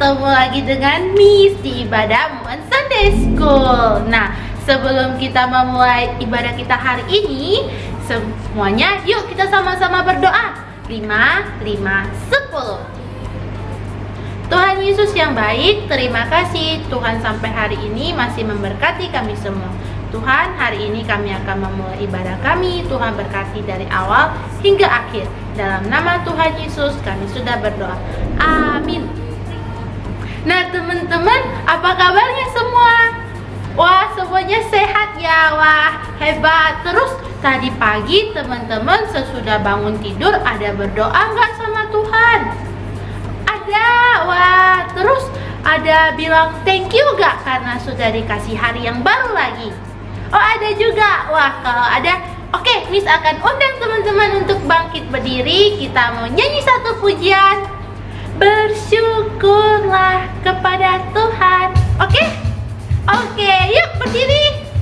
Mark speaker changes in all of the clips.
Speaker 1: ketemu lagi dengan Miss di ibadah Moon Sunday School. Nah, sebelum kita memulai ibadah kita hari ini, semuanya yuk kita sama-sama berdoa. 5, 10. Tuhan Yesus yang baik, terima kasih Tuhan sampai hari ini masih memberkati kami semua. Tuhan, hari ini kami akan memulai ibadah kami. Tuhan berkati dari awal hingga akhir. Dalam nama Tuhan Yesus kami sudah berdoa. Amin. Nah teman-teman, apa kabarnya semua? Wah, semuanya sehat ya. Wah, hebat. Terus tadi pagi teman-teman sesudah bangun tidur ada berdoa nggak sama Tuhan? Ada. Wah, terus ada bilang thank you gak karena sudah dikasih hari yang baru lagi? Oh, ada juga. Wah, kalau ada, oke, Miss akan undang teman-teman untuk bangkit berdiri. Kita mau nyanyi satu pujian. Bersyukurlah kepada Tuhan. Oke? Oke, yuk berdiri.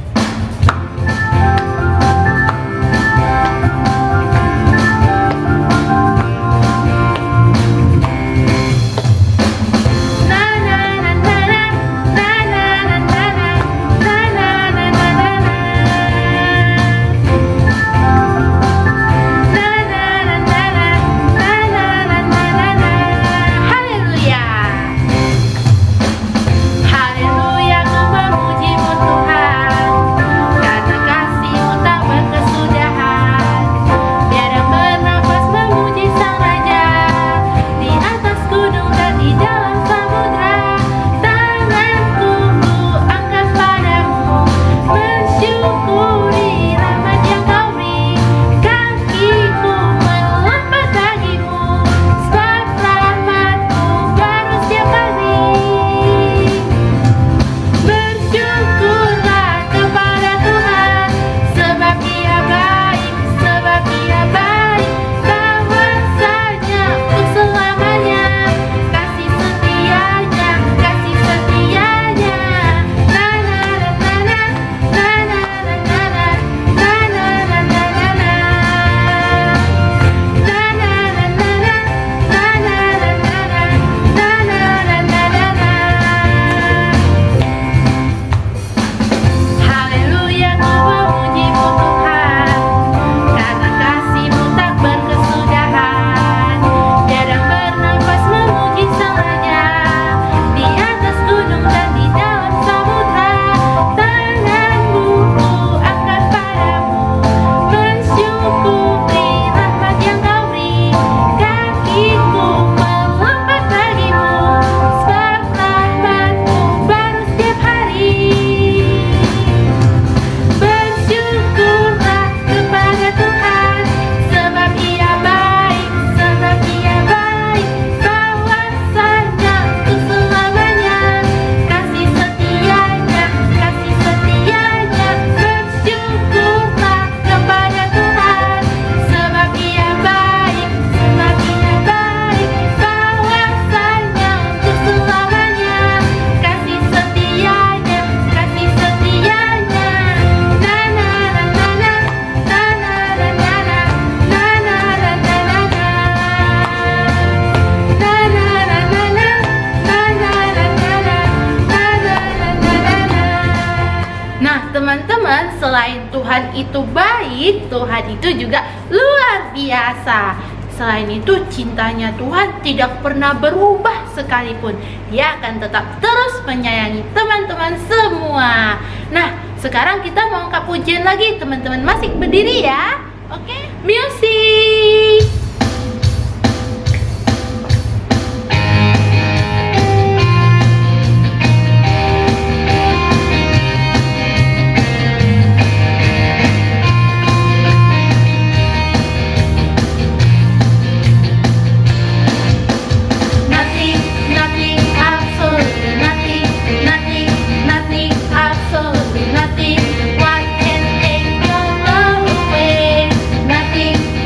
Speaker 1: Teman-teman, selain Tuhan itu baik, Tuhan itu juga luar biasa. Selain itu, cintanya Tuhan tidak pernah berubah sekalipun. Dia akan tetap terus menyayangi teman-teman semua. Nah, sekarang kita mau angkat pujian lagi. Teman-teman masih berdiri ya. Oke, music.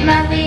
Speaker 2: Nothing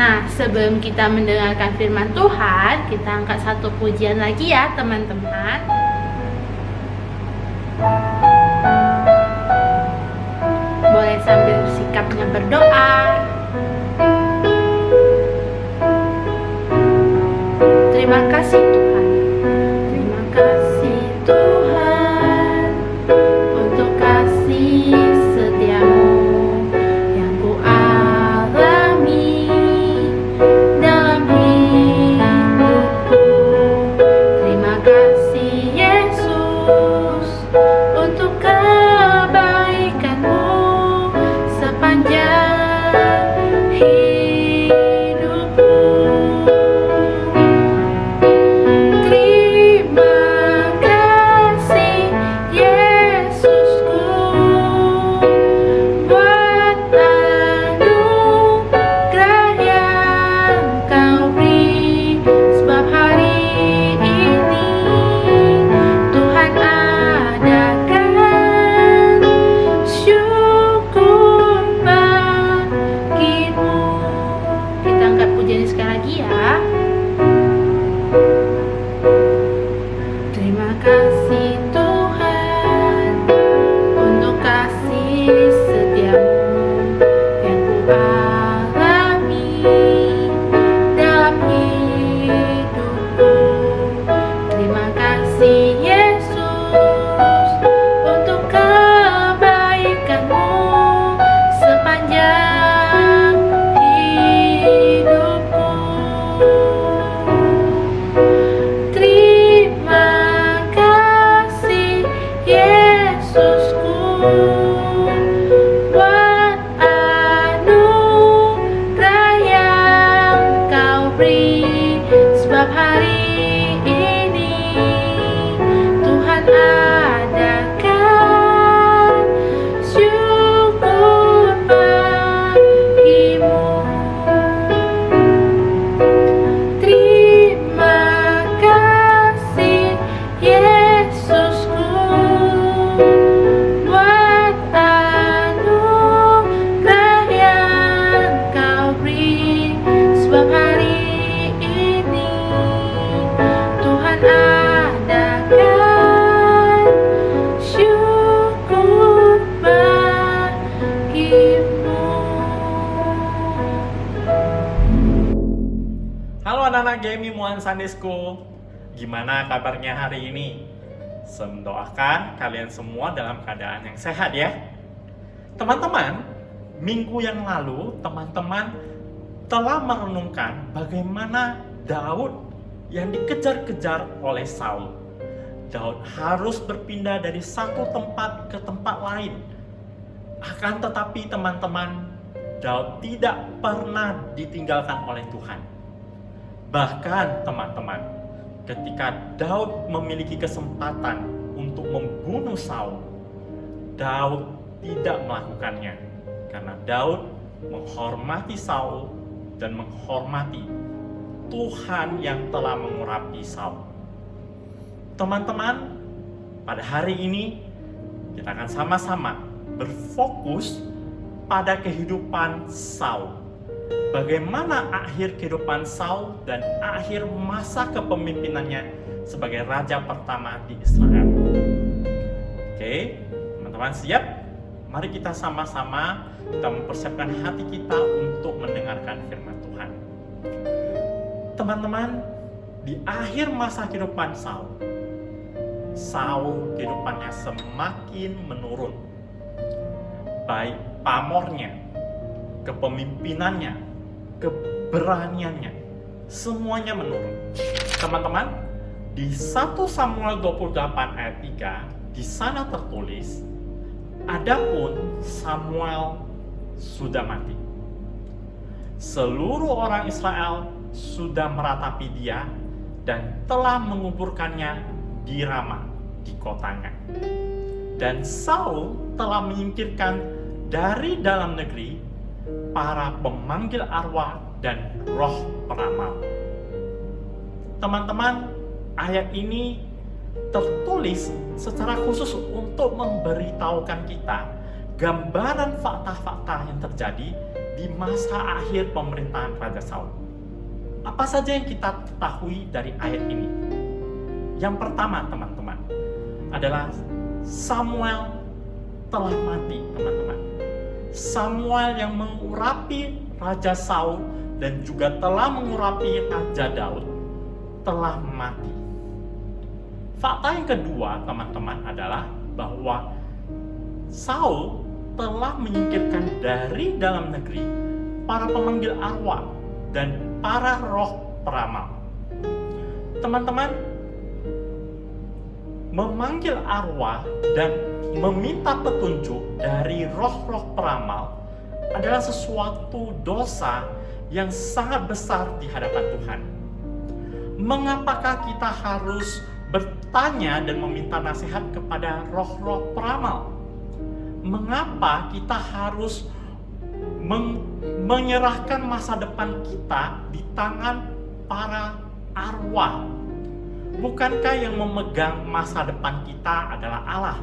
Speaker 1: Nah, sebelum kita mendengarkan firman Tuhan, kita angkat satu pujian lagi ya teman-teman. Boleh sambil sikapnya berdoa. Terima kasih Tuhan. Terima kasih Tuhan untuk kasih setiamu yang ku alami dalam hidupku. Terima kasih Yesus untuk kebaikanmu sepanjang hidupku. Terima kasih Yesusku buat anugerah yang Kau beri, sebab hari ini Tuhan adakan syukur bagimu. Kita angkat pujian sekali lagi ya. Terima kasih Tuhan untuk kasih setiamu yang ku alami dalam hidupku. Terima kasih Yesus untuk kebaikanmu sepanjang hidupku. Terima kasih Yesusku buat anugerah yang Kau beri, sebab hari ini Tuhan adakan syukur bagimu. Terima kasih Yesusku buat anugerah yang Kau beri, sebab hari ini Tuhan adakan syukur bagimu.
Speaker 2: Halo anak-anak GMI Muan Sunday School. Gimana kabarnya hari ini? Saya mendoakan kalian semua dalam keadaan yang sehat ya. Teman-teman, minggu yang lalu teman-teman telah merenungkan bagaimana Daud yang dikejar-kejar oleh Saul. Daud harus berpindah dari satu tempat ke tempat lain. Akan tetapi teman-teman, Daud tidak pernah ditinggalkan oleh Tuhan. Bahkan teman-teman, ketika Daud memiliki kesempatan untuk membunuh Saul, Daud tidak melakukannya karena Daud menghormati Saul dan menghormati Tuhan yang telah mengurapi Saul. Teman-teman, pada hari ini kita akan sama-sama berfokus pada kehidupan Saul. Bagaimana akhir kehidupan Saul dan akhir masa kepemimpinannya sebagai raja pertama di Israel. Oke, teman-teman siap? Mari kita sama-sama kita mempersiapkan hati kita untuk mendengarkan firman Tuhan. Teman-teman, di akhir masa kehidupan Saul kehidupannya semakin menurun. Baik pamornya, kepemimpinannya, keberaniannya, semuanya menurun. Teman-teman, di 1 Samuel 28 ayat 3, di sana tertulis, adapun Samuel sudah mati. Seluruh orang Israel sudah meratapi dia dan telah menguburkannya di Rama, di kotanya. Dan Saul telah menyingkirkan dari dalam negeri para pemanggil arwah dan roh peramal. Teman-teman, ayat ini tertulis secara khusus untuk memberitahukan kita gambaran fakta-fakta yang terjadi di di masa akhir pemerintahan Raja Saul. Apa saja yang kita ketahui dari ayat ini? Yang pertama, teman-teman, adalah Samuel telah mati, teman-teman. Samuel yang mengurapi Raja Saul dan juga telah mengurapi Raja Daud telah mati. Fakta yang kedua, teman-teman, adalah bahwa Saul telah menyingkirkan dari dalam negeri para pemanggil arwah dan para roh peramal. Teman-teman, memanggil arwah dan meminta petunjuk dari roh-roh peramal adalah sesuatu dosa yang sangat besar di hadapan Tuhan. Mengapakah kita harus bertanya dan meminta nasihat kepada roh-roh peramal? Mengapa kita harus menyerahkan masa depan kita di tangan para arwah? Bukankah yang memegang masa depan kita adalah Allah?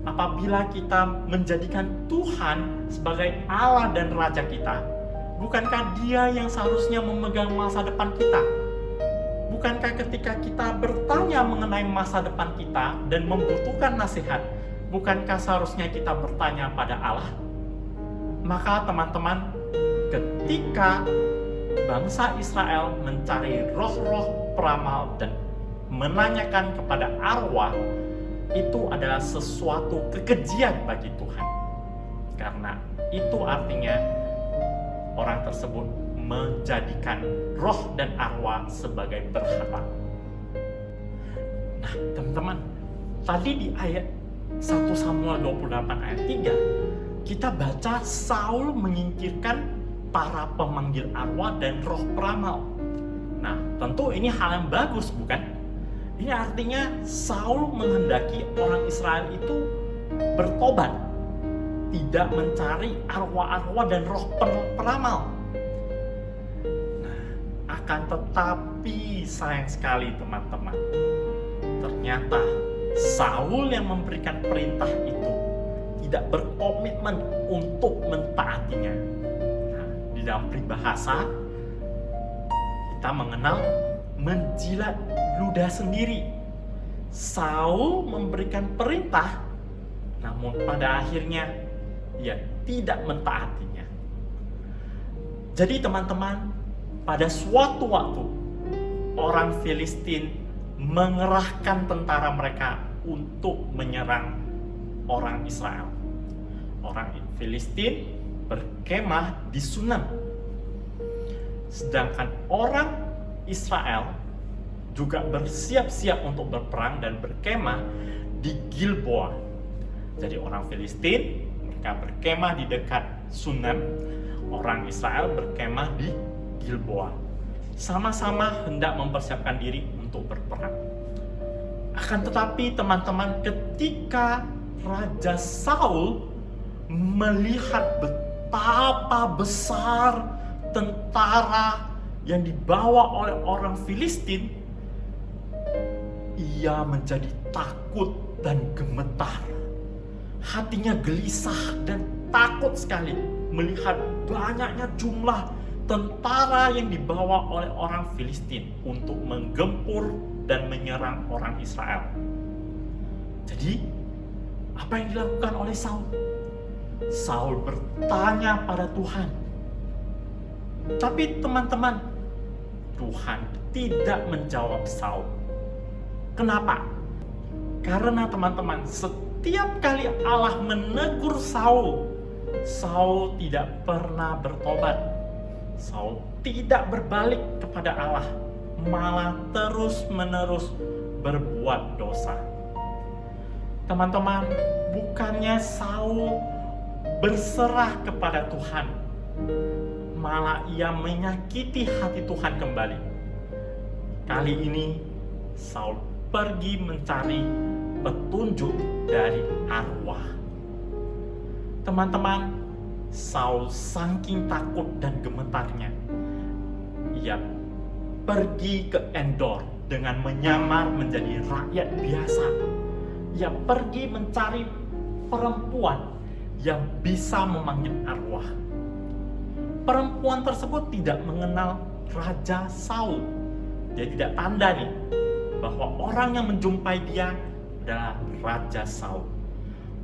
Speaker 2: Apabila kita menjadikan Tuhan sebagai Allah dan Raja kita, bukankah Dia yang seharusnya memegang masa depan kita? Bukankah ketika kita bertanya mengenai masa depan kita dan membutuhkan nasihat, bukankah seharusnya kita bertanya pada Allah? Maka teman-teman, ketika bangsa Israel mencari roh-roh peramal dan menanyakan kepada arwah, itu adalah sesuatu kekejian bagi Tuhan. Karena itu artinya orang tersebut menjadikan roh dan arwah sebagai berhala. Nah, teman-teman, tadi di ayat 1 Samuel 28 ayat 3, kita baca Saul menyingkirkan para pemanggil arwah dan roh peramal. Nah, tentu ini hal yang bagus, bukan? Ini artinya Saul menghendaki orang Israel itu bertobat, tidak mencari arwah-arwah dan roh peramal. Nah, akan tetapi sayang sekali teman-teman, ternyata Saul yang memberikan perintah itu tidak berkomitmen untuk mentaatinya. Nah, di dalam peribahasa kita mengenal menjilat ludah sendiri. Saul memberikan perintah, namun pada akhirnya ia tidak mentaatinya. Jadi teman-teman, pada suatu waktu orang Filistin mengerahkan tentara mereka untuk menyerang orang Israel. Orang Filistin berkemah di Sunam, sedangkan orang Israel juga bersiap-siap untuk berperang dan berkemah di Gilboa. Jadi orang Filistin mereka berkemah di dekat Sunam, orang Israel berkemah di Gilboa. Sama-sama hendak mempersiapkan diri untuk berperang. Akan tetapi teman-teman, ketika Raja Saul melihat betapa besar tentara yang dibawa oleh orang Filistin, ia menjadi takut dan gemetar. Hatinya gelisah dan takut sekali melihat banyaknya jumlah tentara yang dibawa oleh orang Filistin untuk menggempur dan menyerang orang Israel. Jadi, apa yang dilakukan oleh Saul? Saul bertanya pada Tuhan. Tapi teman-teman, Tuhan tidak menjawab Saul. Kenapa? Karena teman-teman, setiap kali Allah menegur Saul, Saul tidak pernah bertobat. Saul tidak berbalik kepada Allah, malah terus-menerus berbuat dosa. Teman-teman, bukannya Saul berserah kepada Tuhan, malah ia menyakiti hati Tuhan kembali. Kali ini Saul pergi mencari petunjuk dari arwah. Teman-teman, Saul saking takut dan gemetarnya, ia pergi ke Endor dengan menyamar menjadi rakyat biasa. Ia pergi mencari perempuan yang bisa memanggil arwah. perempuan tersebut tidak mengenal Raja Saul. Dia tidak tanda nih bahwa orang yang menjumpai dia adalah Raja Saul.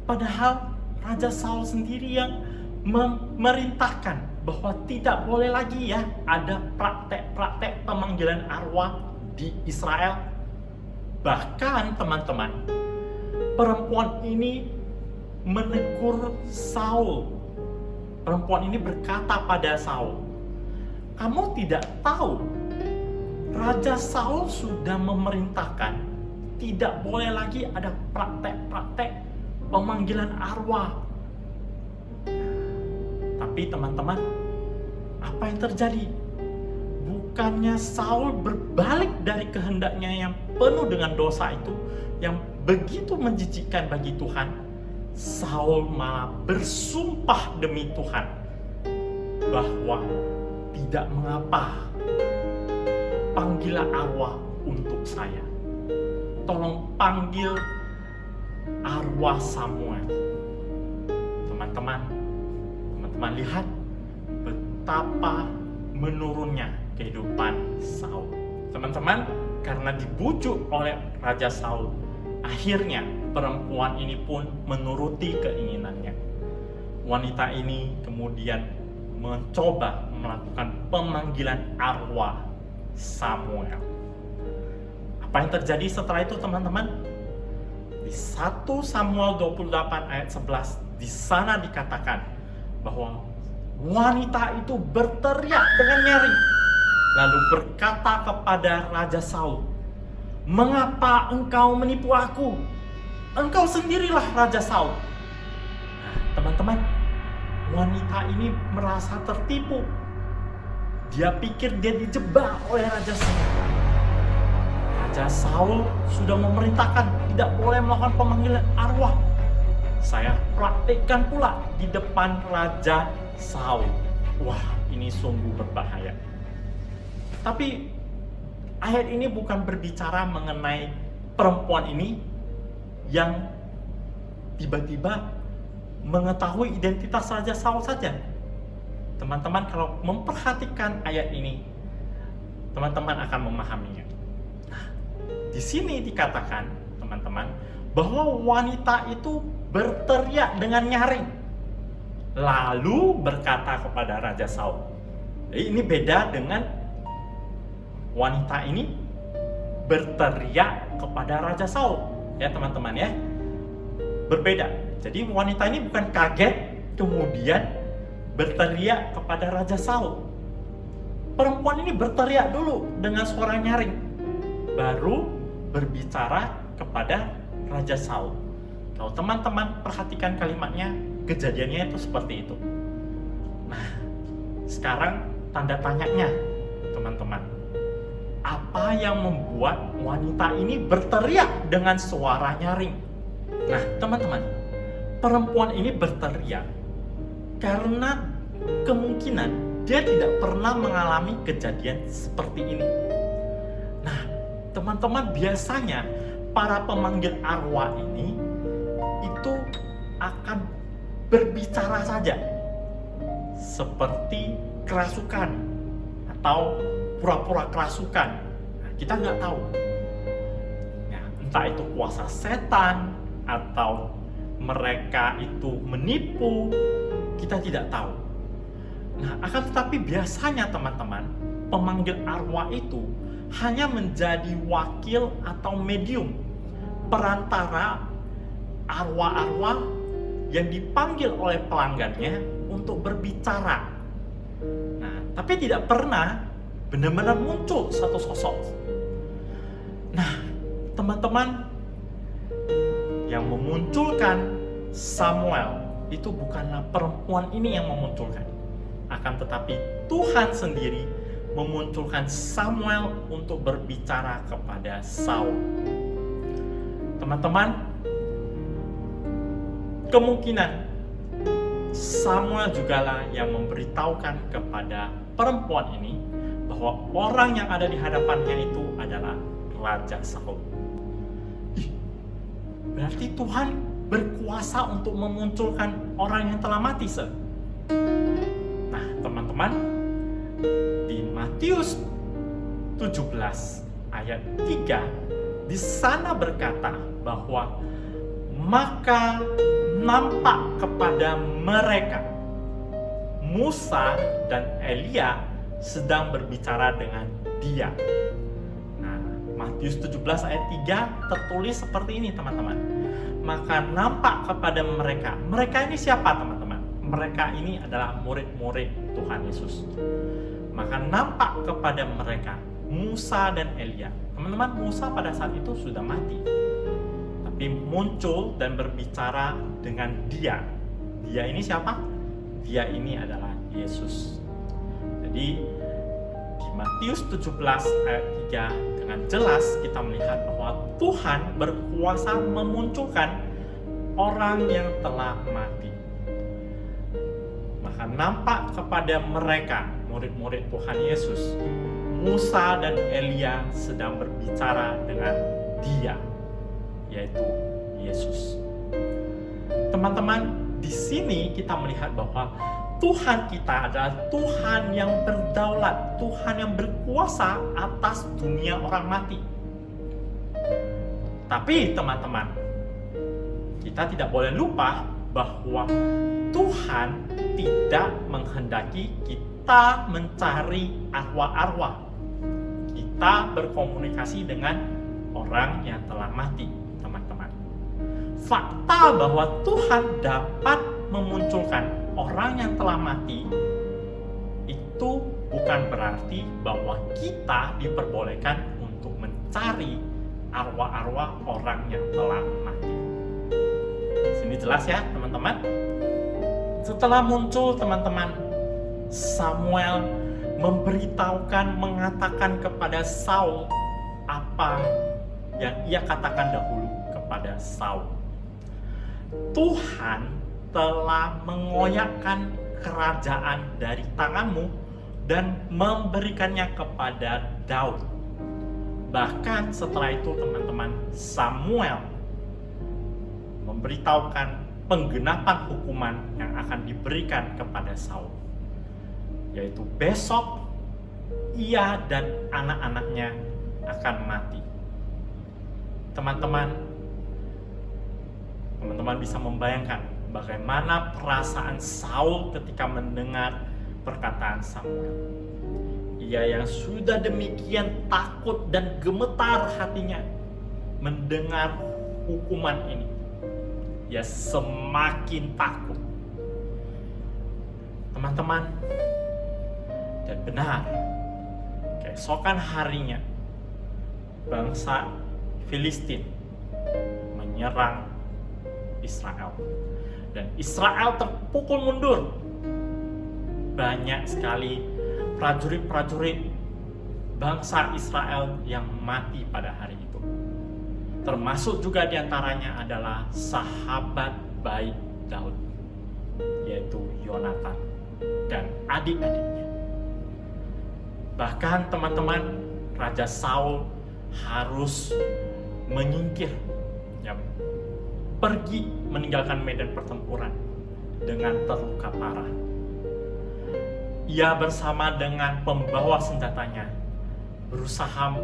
Speaker 2: Padahal Raja Saul sendiri yang memerintahkan bahwa tidak boleh lagi ya ada praktek-praktek pemanggilan arwah di Israel. Bahkan teman-teman, perempuan ini menegur Saul. Perempuan ini berkata pada Saul, "Kamu tidak tahu Raja Saul sudah memerintahkan tidak boleh lagi ada praktek-praktek pemanggilan arwah." Tapi teman-teman, apa yang terjadi? Bukannya Saul berbalik dari kehendaknya yang penuh dengan dosa itu, yang begitu menjijikkan bagi Tuhan. Saul malah bersumpah demi Tuhan bahwa tidak mengapa, panggillah arwah untuk saya. Tolong panggil arwah Samuel. Teman-teman lihat betapa menurunnya kehidupan Saul. Teman-teman, karena dibujuk oleh Raja Saul, akhirnya perempuan ini pun menuruti keinginannya. Wanita ini kemudian mencoba melakukan pemanggilan arwah Samuel. Apa yang terjadi setelah itu, teman-teman? Di 1 Samuel 28 ayat 11, di sana dikatakan bahwa wanita itu berteriak dengan nyaring, lalu berkata kepada Raja Saul, "Mengapa engkau menipu aku? Engkau sendirilah Raja Saul." Nah, teman-teman, wanita ini merasa tertipu. Dia pikir dia dijebak oleh Raja Saul. Raja Saul sudah memerintahkan tidak boleh melakukan pemanggilan arwah. Saya praktikkan pula di depan Raja Saul. Wah, ini sungguh berbahaya. Tapi ayat ini bukan berbicara mengenai perempuan ini yang tiba-tiba mengetahui identitas Raja Saul saja. Teman-teman, kalau memperhatikan ayat ini, teman-teman akan memahaminya. Nah, di sini dikatakan, teman-teman, bahwa wanita itu berteriak dengan nyaring, lalu berkata kepada Raja Saul. Jadi ini beda dengan wanita ini berteriak kepada Raja Saul, ya teman-teman ya. Berbeda. Jadi wanita ini bukan kaget kemudian berteriak kepada Raja Saul. Perempuan ini berteriak dulu dengan suara nyaring, baru berbicara kepada Raja Saul. Kalau teman-teman perhatikan kalimatnya, kejadiannya itu seperti itu. Nah, sekarang tanda tanyanya, teman-teman. Apa yang membuat wanita ini berteriak dengan suara nyaring? Nah, teman-teman, perempuan ini berteriak karena kemungkinan dia tidak pernah mengalami kejadian seperti ini. Nah, teman-teman, biasanya para pemanggil arwah ini itu akan berbicara saja seperti kerasukan atau pura-pura kerasukan. Nah, kita nggak tahu. Nah, entah itu kuasa setan atau mereka itu menipu, kita tidak tahu. Nah, akan tetapi biasanya teman-teman, pemanggil arwah itu hanya menjadi wakil atau medium, perantara arwah-arwah yang dipanggil oleh pelanggannya untuk berbicara. Nah, tapi tidak pernah benar-benar muncul satu sosok. Nah, teman-teman, yang memunculkan Samuel itu bukanlah perempuan ini yang memunculkan. Akan tetapi Tuhan sendiri memunculkan Samuel untuk berbicara kepada Saul. Teman-teman, kemungkinan Samuel jugalah yang memberitahukan kepada perempuan ini bahwa orang yang ada di hadapannya itu adalah Raja Saul. Berarti Tuhan berkuasa untuk memunculkan orang yang telah mati, Nah, teman-teman, teman-teman, di Matius 17 ayat 3 di sana berkata bahwa maka nampak kepada mereka Musa dan Elia sedang berbicara dengan dia. Nah, Matius 17 ayat 3 tertulis seperti ini teman-teman. Maka nampak kepada mereka. Mereka ini siapa teman-teman? Mereka ini adalah murid-murid Tuhan Yesus. Maka nampak kepada mereka Musa dan Elia. Teman-teman, Musa pada saat itu sudah mati. Tapi muncul dan berbicara dengan dia. Dia ini siapa? Dia ini adalah Yesus. Jadi di Matius 17 ayat 3 dengan jelas kita melihat bahwa Tuhan berkuasa memunculkan orang yang telah mati. Maka nampak kepada mereka, murid-murid Tuhan Yesus, Musa dan Elia sedang berbicara dengan dia, yaitu Yesus. Teman-teman, di sini kita melihat bahwa Tuhan kita adalah Tuhan yang berdaulat, Tuhan yang berkuasa atas dunia orang mati. Tapi teman-teman, kita tidak boleh lupa bahwa Tuhan tidak menghendaki kita mencari arwah-arwah. Kita berkomunikasi dengan orang yang telah mati, teman-teman. Fakta bahwa Tuhan dapat memunculkan orang yang telah mati itu bukan berarti bahwa kita diperbolehkan untuk mencari arwah-arwah orang yang telah mati. Sini jelas ya teman-teman. Setelah muncul teman-teman, Samuel memberitahukan, mengatakan kepada Saul apa yang ia katakan dahulu kepada Saul. Tuhan telah mengoyakkan kerajaan dari tanganmu dan memberikannya kepada Daud. Bahkan setelah itu teman-teman, Samuel memberitahukan penggenapan hukuman yang akan diberikan kepada Saul, yaitu besok ia dan anak-anaknya akan mati. Teman-teman bisa membayangkan bagaimana perasaan Saul ketika mendengar perkataan Samuel. Ia yang sudah demikian takut dan gemetar hatinya mendengar hukuman ini, ia semakin takut. Teman-teman, dan benar, keesokan harinya bangsa Filistin menyerang Israel. Dan Israel terpukul mundur. Banyak sekali prajurit-prajurit bangsa Israel yang mati pada hari itu. Termasuk juga diantaranya adalah sahabat baik Daud, yaitu Yonatan dan adik-adiknya. Bahkan teman-teman, Raja Saul harus menyingkir, pergi meninggalkan medan pertempuran dengan terluka parah. Ia bersama dengan pembawa senjatanya berusaha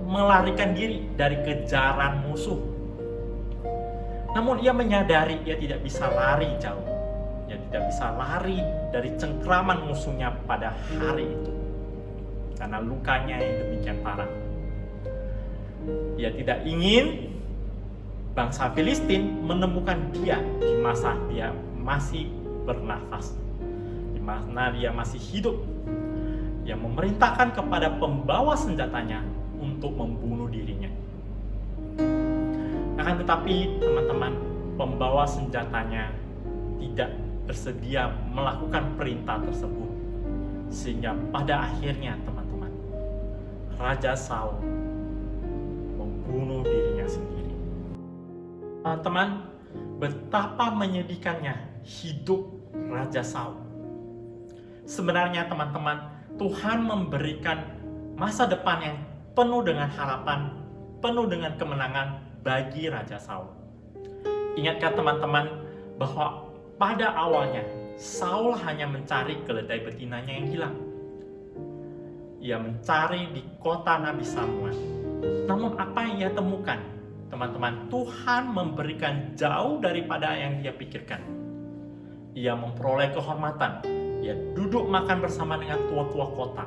Speaker 2: melarikan diri dari kejaran musuh. Namun ia menyadari ia tidak bisa lari jauh. Ia tidak bisa lari dari cengkraman musuhnya pada hari itu karena lukanya yang demikian parah. Ia tidak ingin bangsa Filistin menemukan dia di masa dia masih bernafas, di mana dia masih hidup. Yang memerintahkan kepada pembawa senjatanya untuk membunuh dirinya. Akan tetapi teman-teman, pembawa senjatanya tidak bersedia melakukan perintah tersebut. Sehingga pada akhirnya teman-teman, Raja Saul membunuh dirinya sendiri. Teman-teman, betapa menyedihkannya hidup Raja Saul. Sebenarnya teman-teman, Tuhan memberikan masa depan yang penuh dengan harapan, penuh dengan kemenangan bagi Raja Saul. Ingatkah teman-teman bahwa pada awalnya Saul hanya mencari keledai betinanya yang hilang. Ia mencari di kota Nabi Samuel. Namun apa yang ia temukan? Teman-teman, Tuhan memberikan jauh daripada yang dia pikirkan. Ia memperoleh kehormatan. Ia duduk makan bersama dengan tua-tua kota.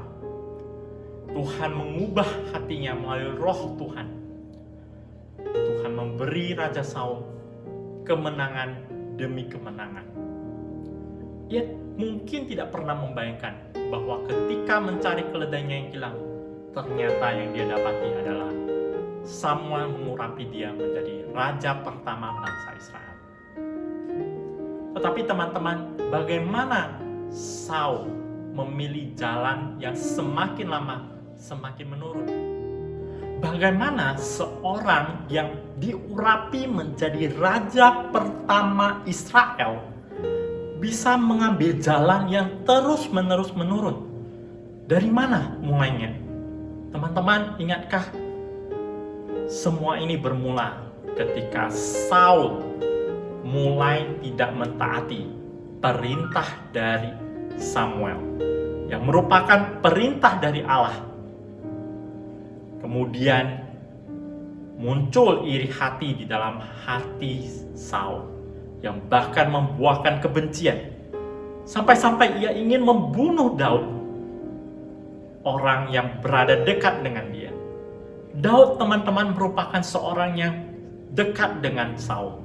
Speaker 2: Tuhan mengubah hatinya melalui roh Tuhan. Tuhan memberi Raja Saul kemenangan demi kemenangan. Ia mungkin tidak pernah membayangkan bahwa ketika mencari keledainya yang hilang, ternyata yang dia dapati adalah Samuel mengurapi dia menjadi raja pertama bangsa Israel. Tetapi teman-teman, bagaimana Saul memilih jalan yang semakin lama semakin menurun? Bagaimana seorang yang diurapi menjadi raja pertama Israel bisa mengambil jalan yang terus-menerus menurun? Dari mana mulainya? Teman-teman, ingatkah? Semua ini bermula ketika Saul mulai tidak mentaati perintah dari Samuel, yang merupakan perintah dari Allah. Kemudian muncul iri hati di dalam hati Saul, yang bahkan membuahkan kebencian. Sampai-sampai ia ingin membunuh Daud, orang yang berada dekat dengan dia. Daud, teman-teman, merupakan seorang yang dekat dengan Saul.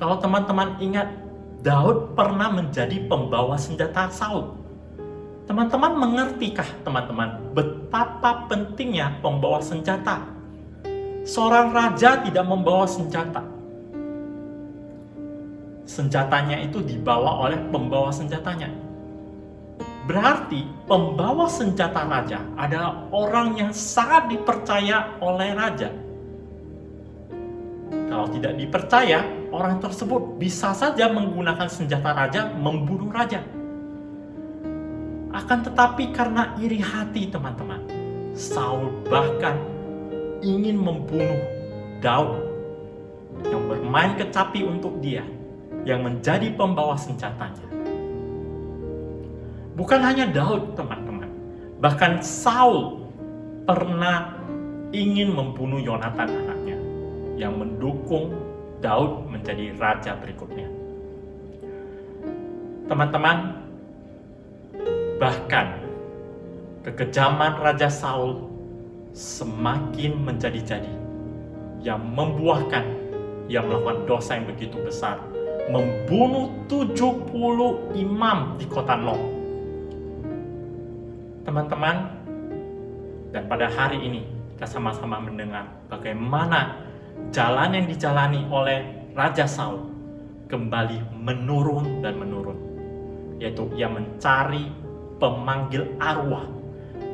Speaker 2: Kalau teman-teman ingat, Daud pernah menjadi pembawa senjata Saul. Teman-teman mengertikah, teman-teman, betapa pentingnya pembawa senjata? Seorang raja tidak membawa senjata. Senjatanya itu dibawa oleh pembawa senjatanya. Berarti pembawa senjata raja adalah orang yang sangat dipercaya oleh raja. Kalau tidak dipercaya, orang tersebut bisa saja menggunakan senjata raja membunuh raja. Akan tetapi karena iri hati, teman-teman, Saul bahkan ingin membunuh Daud yang bermain kecapi untuk dia, yang menjadi pembawa senjatanya. Bukan hanya Daud, teman-teman, bahkan Saul pernah ingin membunuh Yonatan, anaknya, yang mendukung Daud menjadi raja berikutnya. Teman-teman, bahkan kekejaman Raja Saul semakin menjadi-jadi, yang membuahkan ia melakukan dosa yang begitu besar, membunuh 70 imam di kota Nob. Teman-teman, dan pada hari ini kita sama-sama mendengar bagaimana jalan yang dijalani oleh Raja Saul kembali menurun dan menurun, yaitu ia mencari pemanggil arwah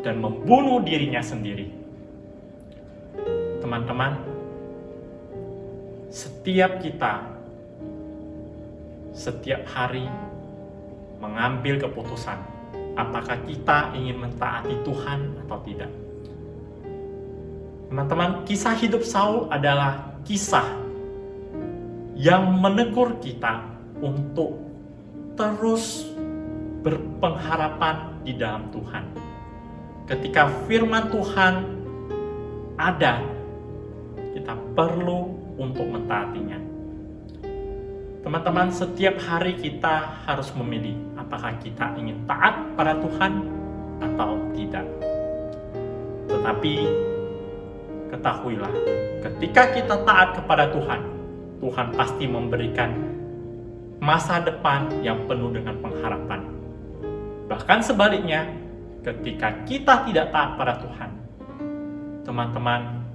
Speaker 2: dan membunuh dirinya sendiri. Teman-teman, setiap kita setiap hari mengambil keputusan apakah kita ingin mentaati Tuhan atau tidak. Teman-teman, kisah hidup Saul adalah kisah yang menegur kita untuk terus berpengharapan di dalam Tuhan. Ketika firman Tuhan ada, kita perlu untuk mentaatinya. Teman-teman, setiap hari kita harus memilih apakah kita ingin taat pada Tuhan atau tidak. Tetapi ketahuilah, ketika kita taat kepada Tuhan, Tuhan pasti memberikan masa depan yang penuh dengan pengharapan. Bahkan sebaliknya, ketika kita tidak taat pada Tuhan, teman-teman,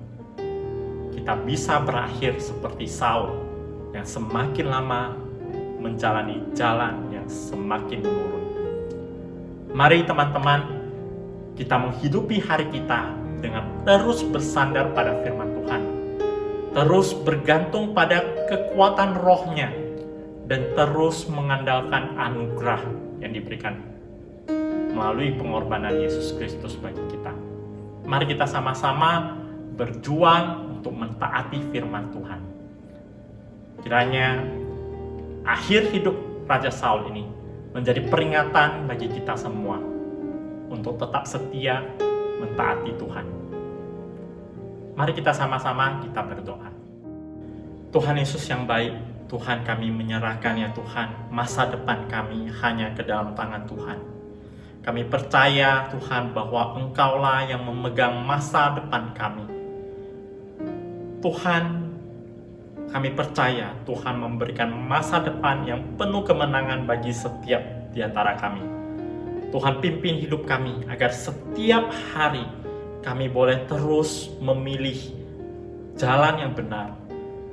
Speaker 2: kita bisa berakhir seperti Saul yang semakin lama menjalani jalan yang semakin menurun. Mari teman-teman, kita menghidupi hari kita dengan terus bersandar pada firman Tuhan, terus bergantung pada kekuatan roh-Nya, dan terus mengandalkan anugerah yang diberikan melalui pengorbanan Yesus Kristus bagi kita. Mari kita sama-sama berjuang untuk mentaati firman Tuhan. Kiranya akhir hidup Raja Saul ini menjadi peringatan bagi kita semua untuk tetap setia mentaati Tuhan. Mari kita sama-sama kita berdoa. Tuhan Yesus yang baik, Tuhan, kami menyerahkan ya Tuhan, masa depan kami hanya ke dalam tangan Tuhan. Kami percaya Tuhan bahwa Engkaulah yang memegang masa depan kami. Tuhan, kami percaya Tuhan memberikan masa depan yang penuh kemenangan bagi setiap di antara kami. Tuhan, pimpin hidup kami agar setiap hari kami boleh terus memilih jalan yang benar,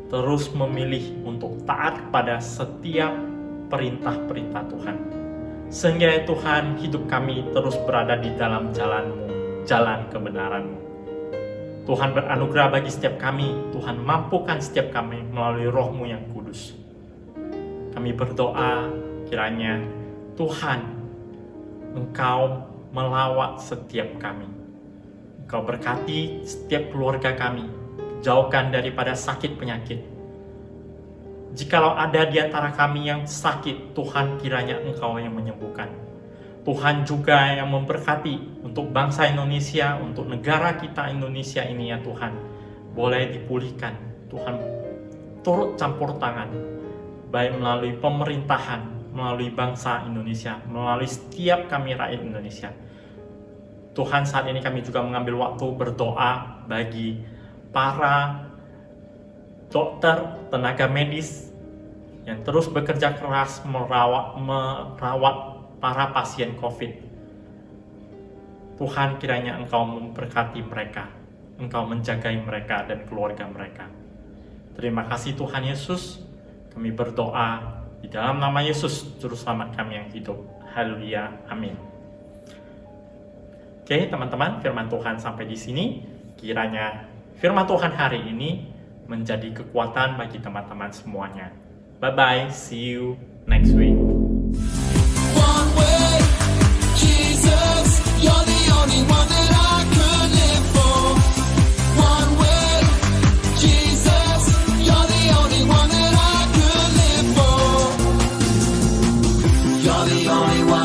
Speaker 2: terus memilih untuk taat kepada setiap perintah-perintah Tuhan. Sehingga ya Tuhan, hidup kami terus berada di dalam jalan-Mu, jalan kebenaran-Mu. Tuhan beranugerah bagi setiap kami, Tuhan mampukan setiap kami melalui Roh-Mu yang kudus. Kami berdoa kiranya Tuhan, Engkau melawat setiap kami. Engkau berkati setiap keluarga kami, jauhkan daripada sakit penyakit. Jikalau ada di antara kami yang sakit, Tuhan kiranya Engkau yang menyembuhkan. Tuhan juga yang memberkati untuk bangsa Indonesia, untuk negara kita Indonesia ini ya Tuhan, boleh dipulihkan. Tuhan turut campur tangan, baik melalui pemerintahan, melalui bangsa Indonesia, melalui setiap kami rakyat Indonesia. Tuhan, saat ini kami juga mengambil waktu berdoa bagi para dokter, tenaga medis yang terus bekerja keras merawat para pasien COVID. Tuhan, kiranya Engkau memberkati mereka, Engkau menjagai mereka dan keluarga mereka. Terima kasih Tuhan Yesus, kami berdoa di dalam nama Yesus, Juru Selamat kami yang hidup. Haleluya, amin. Oke teman-teman, firman Tuhan sampai di sini. Kiranya firman Tuhan hari ini menjadi kekuatan bagi teman-teman semuanya. Bye-bye, see you next week.
Speaker 3: One way, Jesus, you're the only one that I could live for. One way, Jesus, you're the only one that I could live for. You're the only one.